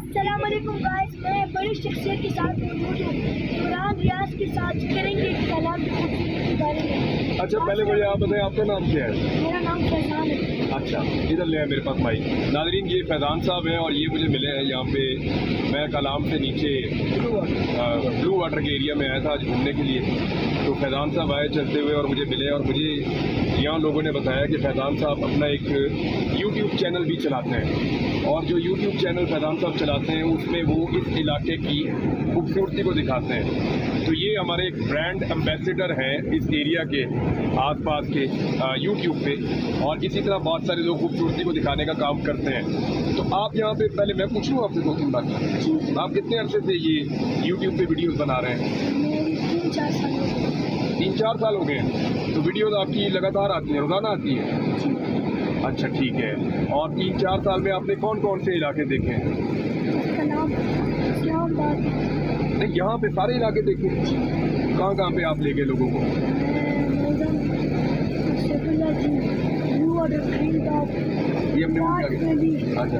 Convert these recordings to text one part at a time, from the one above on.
अस्सलाम वालेकुम गाइस, मैं बड़ी शख्सियत के साथ मौजूद हूँ। इमरान रियाज के साथ करेंगे कलाम के बारे में। अच्छा, पहले मुझे आप बताएं, आपका नाम क्या है? मेरा नाम फैजान है। अच्छा, इधर ले आए मेरे पास माइक। नाज़रीन, ये फैजान साहब हैं और ये मुझे मिले हैं यहाँ पे। मैं कलाम से नीचे ब्लू वाटर के एरिया में आया था आज घूमने के लिए। तो फैजान साहब आए चलते हुए और मुझे मिले, और मुझे यहाँ लोगों ने बताया कि फैजान साहब अपना एक यूट्यूब चैनल भी चलाते हैं, और जो यूट्यूब चैनल फैजान साहब चलाते हैं उसमें वो इस इलाके की खूबसूरती को दिखाते हैं। तो ये हमारे एक ब्रांड एम्बेसडर हैं इस एरिया के आसपास के यूट्यूब पे, और इसी तरह बहुत सारे लोग खूबसूरती को दिखाने का काम करते हैं। तो आप यहाँ पे, पहले मैं पूछ लूँ आपसे 2-3 बातें। आप कितने अरसे से ये यूट्यूब पे वीडियोस बना रहे हैं? 3-4 साल हो गए। 3-4 साल हो गए हैं। तो वीडियोस आपकी लगातार आती हैं, रोजाना आती है? अच्छा, ठीक है। और 3-4 साल में आपने कौन कौन से इलाके देखे हैं? कलाम, इस्लामाबाद, नहीं, यहाँ पे सारे इलाके देखे। कहाँ कहाँ पे आप ले गए लोगों को? ये हमने अच्छा,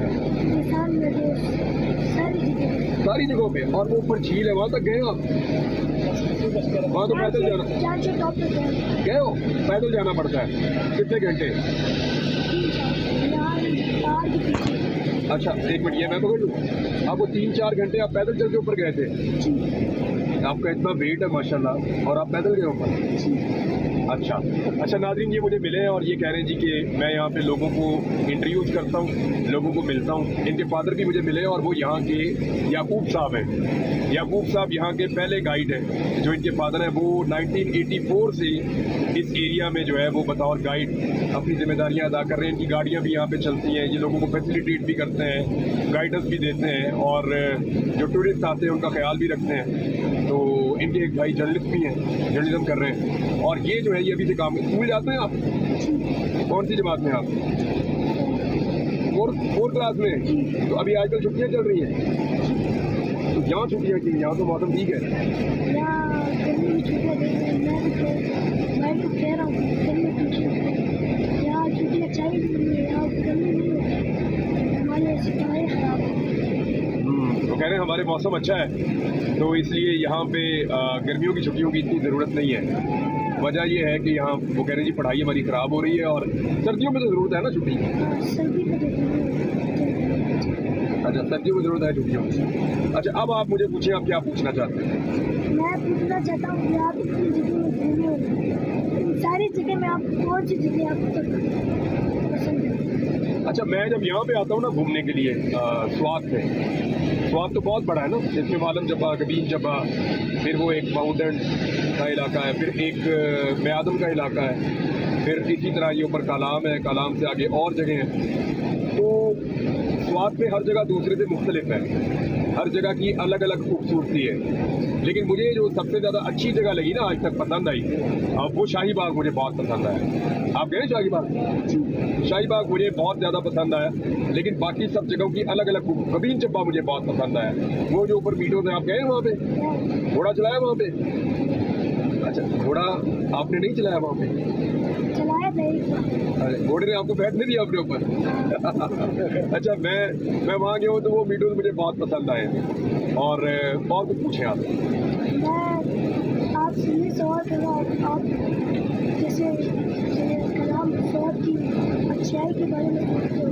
सारी जगहों पे। और वो ऊपर झील है, वहाँ तक गए आप? वहाँ तो पैदल जाना गए हो? पैदल जाना पड़ता है। कितने घंटे? अच्छा, एक मिनट, ये मैं पकड़ लूँ। आपको 3-4 घंटे आप पैदल चल के ऊपर गए थे? आपका इतना वेट है माशाल्लाह, और आप पैदल गए ऊपर? अच्छा अच्छा। नाज़रीन, ये मुझे मिले हैं और ये कह रहे हैं जी कि मैं यहाँ पे लोगों को इंट्रोड्यूस करता हूँ, लोगों को मिलता हूँ। इनके फादर भी मुझे मिले, और वो यहाँ के याकूब साहब हैं। याकूब साहब यहाँ के पहले गाइड हैं। जो इनके फादर हैं वो 1984 से इस एरिया में जो है वो बतौर गाइड अपनी जिम्मेदारियाँ अदा कर रहे हैं। इनकी गाड़ियाँ भी यहाँ पे चलती हैं, ये लोगों को फैसिलिटेट भी करते हैं, गाइडेंस भी देते हैं, और जो टूरिस्ट आते हैं उनका ख्याल भी रखते हैं। तो इनके एक भाई जर्नलिस्ट भी हैं, जर्नलिज्म कर रहे हैं। और ये जो है ये अभी से काम, स्कूल जाते हैं आप? कौन सी जमात में आप? 4th क्लास में? तो अभी आजकल छुट्टियाँ चल रही हैं, तो यहाँ छुट्टियाँ की? यहाँ तो मौसम ठीक है। तो कह रहे हैं हमारे मौसम अच्छा है, तो इसलिए यहाँ पे गर्मियों की छुट्टियों की इतनी ज़रूरत नहीं है। वजह ये है कि यहाँ वो कह रहे हैं जी पढ़ाई हमारी ख़राब हो रही है, और सर्दियों में तो ज़रूरत है ना छुट्टी? अच्छा, सर्दियों में ज़रूरत है छुट्टियों की। अच्छा, अब आप मुझे पूछें, आप क्या पूछना चाहते हैं? मैं पूछना चाहता हूँ कि आप इतनी जगह में घूमे हो, इन सारी जगह में आप कौन सी जगह आपको पसंद है? अच्छा, मैं जब यहाँ पे आता हूँ ना घूमने के लिए, स्वाद तो बहुत बड़ा है ना, जिसमें मालम जबा, कबीन जबा, फिर वो एक माउंटेन का इलाका है, फिर एक म्यादम का इलाका है, फिर इसी तरह ये ऊपर कलाम है, कलाम से आगे और जगह हैं। तो स्वाद पे हर जगह दूसरे से मुख्तलिफ है, हर जगह की अलग अलग खूबसूरती है। लेकिन मुझे जो सबसे ज़्यादा अच्छी जगह लगी ना, आज तक पसंद आई, वो शाही बाग मुझे बहुत पसंद आया। आप गए शाही बाग? शाही बाग मुझे बहुत ज़्यादा पसंद आया, लेकिन बाकी सब जगहों की अलग अलग, कबीन चब्बा मुझे बहुत पसंद आया। वो जो ऊपर मीटों से, आप गए वहाँ पे? घोड़ा चलाया वहाँ पे? अच्छा, घोड़ा आपने नहीं चलाया वहाँ पे? घोड़े ने आपको बैठने दिया अपने ऊपर? अच्छा, मैं वहाँ गया हूँ तो वो मीटों मुझे बहुत पसंद आए। और कुछ पूछें आप? मैं आपसे ये सवाल कर रहा हूँ, आप जैसे कलाम शॉप की अच्छाई के बारे में बोलते हो,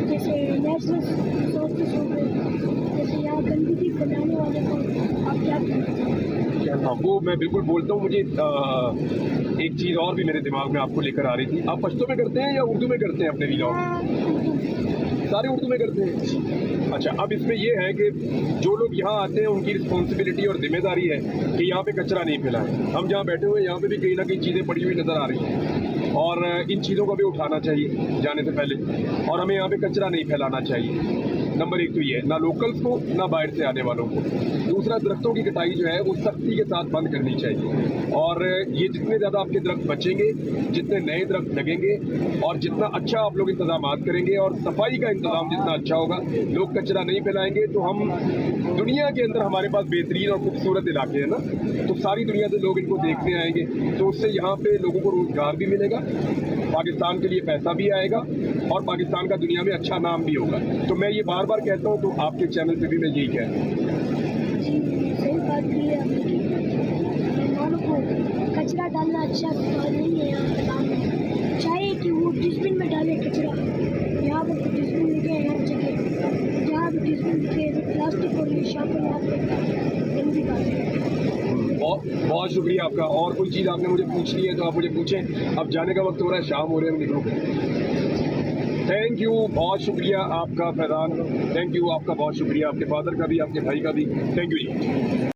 जैसे नेचुरल रिसोर्सेज हो गए, जैसे यहाँ गंदगी फैलाने वाले को आप क्या कहते हैं? हाँ, वो मैं बिल्कुल बोलता हूँ। मुझे एक चीज़ और भी मेरे दिमाग में आपको लेकर आ रही थी। आप पश्तो में करते हैं या उर्दू में करते हैं अपने व्लॉग? सारे उर्दू में करते हैं। अच्छा, अब इसमें ये है कि जो लोग यहाँ आते हैं उनकी रिस्पॉन्सिबिलिटी और जिम्मेदारी है कि यहाँ पे कचरा नहीं फैलाएं। हम जहाँ बैठे हुए हैं यहाँ पे भी कहीं ना कहीं चीज़ें पड़ी हुई नज़र आ रही हैं, और इन चीज़ों को भी उठाना चाहिए जाने से पहले, और हमें यहाँ पे कचरा नहीं फैलाना चाहिए। नंबर 1 तो ये है, ना लोकल्स को ना बाहर से आने वालों को। दूसरा, दरख्तों की कटाई जो है वो सख्ती के साथ बंद करनी चाहिए, और ये जितने ज़्यादा आपके दरख्त बचेंगे, जितने नए दरख्त लगेंगे, और जितना अच्छा आप लोग इंतजाम करेंगे और सफाई का इंतजाम जितना अच्छा होगा, लोग कचरा नहीं फैलाएंगे, तो हम दुनिया के अंदर, हमारे पास बेहतरीन और खूबसूरत इलाके हैं ना, तो सारी दुनिया से लोग इनको देखने आएंगे, तो उससे यहाँ पे लोगों को रोज़गार भी मिलेगा, पाकिस्तान के लिए पैसा भी आएगा, और पाकिस्तान का दुनिया में अच्छा नाम भी होगा। तो मैं ये बार बार कहता हूँ, तो आपके चैनल पे भी मैं यही कहता हूँ। जी सही बात की है आपने कि मेहमानों को कचरा डालना अच्छा नहीं है यहाँ कलाम में। चाहिए कि वो डस्टबिन में डाले कचरा। यहाँ पर डस्टबिन मिलते हैं हर जगह, जहाँ भी डस्टबिन मिलते हैं प्लास्टिक और शापर में हाथ लगता है, गंदी बात है। बहुत शुक्रिया आपका। और कोई चीज़ आपने मुझे पूछनी है तो आप मुझे पूछें। अब जाने का वक्त हो रहा है, शाम हो रहे हैं, हम निकलो। थैंक यू, बहुत शुक्रिया आपका फैज़ान। थैंक यू आपका, बहुत शुक्रिया आपके फादर का भी, आपके भाई का भी। Thank you ji.